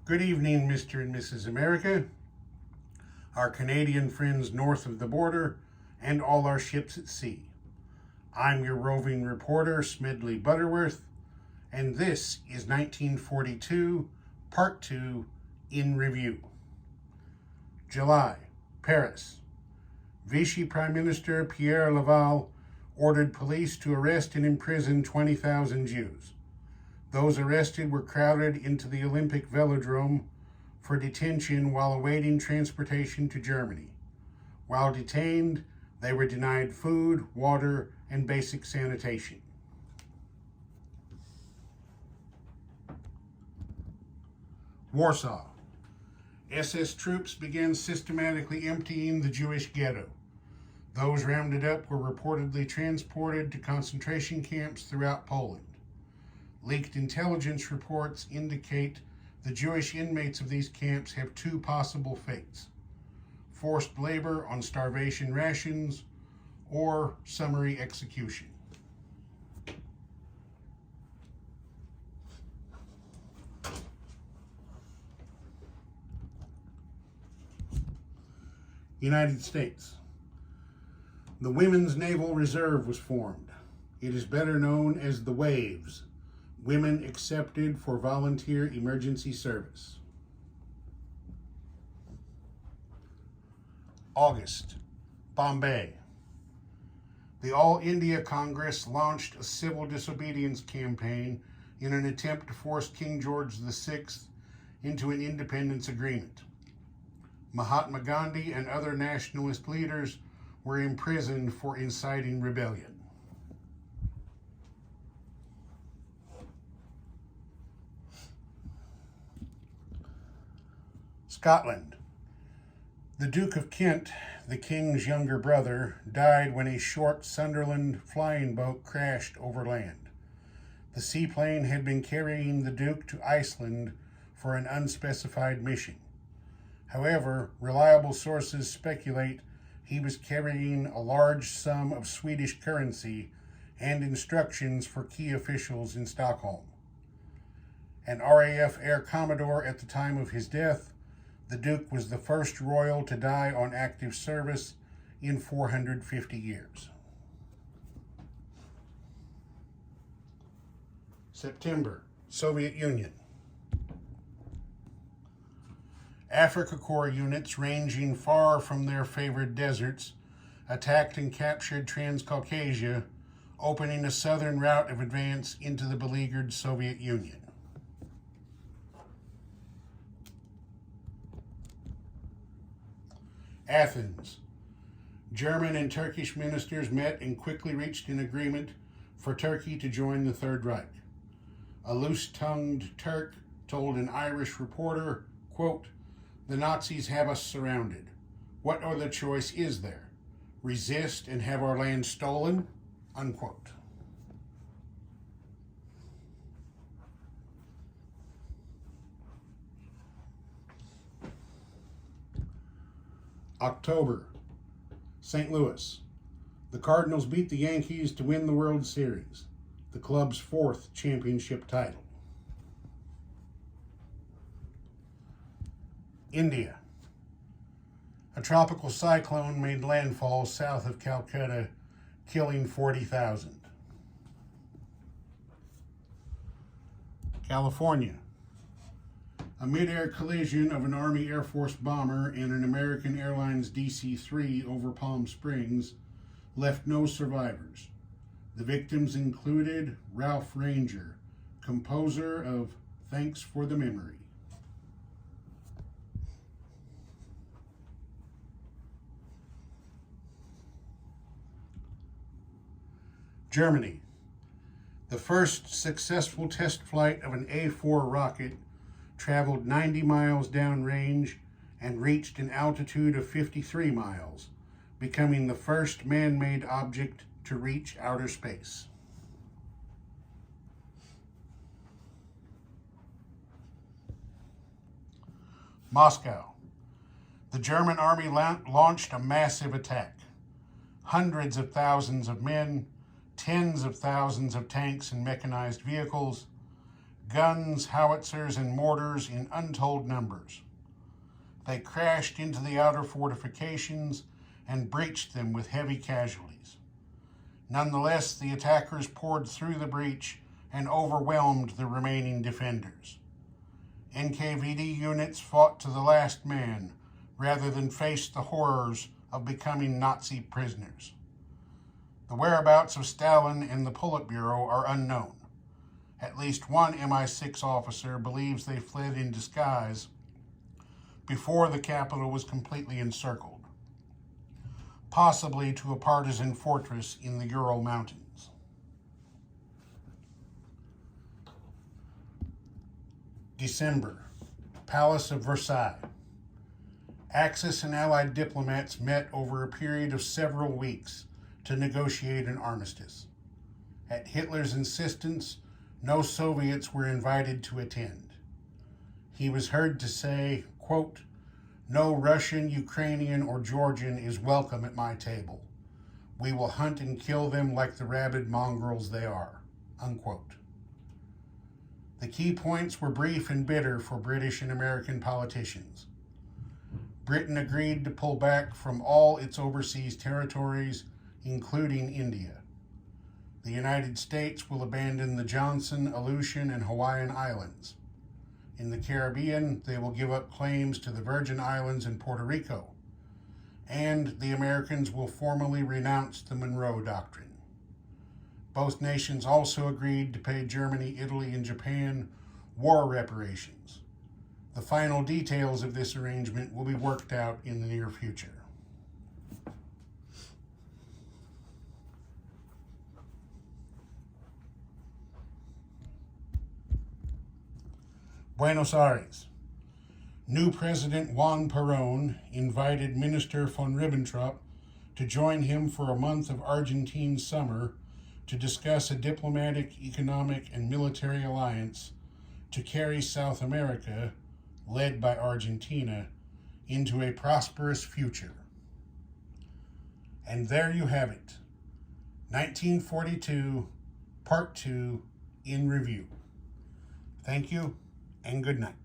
Good evening, Mr. and Mrs. America, our Canadian friends north of the border, and all our ships at sea. I'm your roving reporter, Smedley Butterworth, and this is 1942, Part 2, in Review. July, Paris. Vichy Prime Minister Pierre Laval ordered police to arrest and imprison 20,000 Jews. Those arrested were crowded into the Olympic Velodrome for detention while awaiting transportation to Germany. While detained, they were denied food, water, and basic sanitation. Warsaw. SS troops began systematically emptying the Jewish ghetto. Those rounded up were reportedly transported to concentration camps throughout Poland. Leaked intelligence reports indicate the Jewish inmates of these camps have two possible fates: forced labor on starvation rations or summary execution. United States. The Women's Naval Reserve was formed. It is better known as the Waves, Women Accepted for Volunteer Emergency Service. August, Bombay. The All India Congress launched a civil disobedience campaign in an attempt to force King George VI into an independence agreement. Mahatma Gandhi and other nationalist leaders were imprisoned for inciting rebellion. Scotland. The Duke of Kent, the King's younger brother, died when a short Sunderland flying boat crashed over land. The seaplane had been carrying the Duke to Iceland for an unspecified mission. However, reliable sources speculate he was carrying a large sum of Swedish currency and instructions for key officials in Stockholm. An RAF Air Commodore at the time of his death, the Duke was the first royal to die on active service in 450 years. September, Soviet Union. Africa Corps units ranging far from their favored deserts attacked and captured Transcaucasia, opening a southern route of advance into the beleaguered Soviet Union. Athens. German and Turkish ministers met and quickly reached an agreement for Turkey to join the Third Reich. A loose-tongued Turk told an Irish reporter, quote, "The Nazis have us surrounded. What other choice is there? Resist and have our land stolen?" Unquote. October, St. Louis. The Cardinals beat the Yankees to win the World Series, the club's fourth championship title. India. A tropical cyclone made landfall south of Calcutta, killing 40,000. California. A mid-air collision of an Army Air Force bomber and an American Airlines DC-3 over Palm Springs left no survivors. The victims included Ralph Ranger, composer of Thanks for the Memory. Germany. The first successful test flight of an A-4 rocket traveled 90 miles downrange and reached an altitude of 53 miles, becoming the first man-made object to reach outer space. Moscow. The German army launched a massive attack. Hundreds of thousands of men, tens of thousands of tanks and mechanized vehicles, guns, howitzers, and mortars in untold numbers. They crashed into the outer fortifications and breached them with heavy casualties. Nonetheless, the attackers poured through the breach and overwhelmed the remaining defenders. NKVD units fought to the last man rather than face the horrors of becoming Nazi prisoners. The whereabouts of Stalin and the Politburo are unknown. At least one MI6 officer believes they fled in disguise before the capital was completely encircled, possibly to a partisan fortress in the Ural Mountains. December, Palace of Versailles. Axis and Allied diplomats met over a period of several weeks to negotiate an armistice. At Hitler's insistence, no Soviets were invited to attend. He was heard to say, quote, "No Russian, Ukrainian, or Georgian is welcome at my table. We will hunt and kill them like the rabid mongrels they are," unquote. The key points were brief and bitter for British and American politicians. Britain agreed to pull back from all its overseas territories, including India. The United States will abandon the Johnson, Aleutian, and Hawaiian Islands. In the Caribbean, they will give up claims to the Virgin Islands and Puerto Rico. And the Americans will formally renounce the Monroe Doctrine. Both nations also agreed to pay Germany, Italy, and Japan war reparations. The final details of this arrangement will be worked out in the near future. Buenos Aires. New President Juan Perón invited Minister von Ribbentrop to join him for a month of Argentine summer to discuss a diplomatic, economic, and military alliance to carry South America, led by Argentina, into a prosperous future. And there you have it, 1942, Part 2 in review. Thank you, and good night.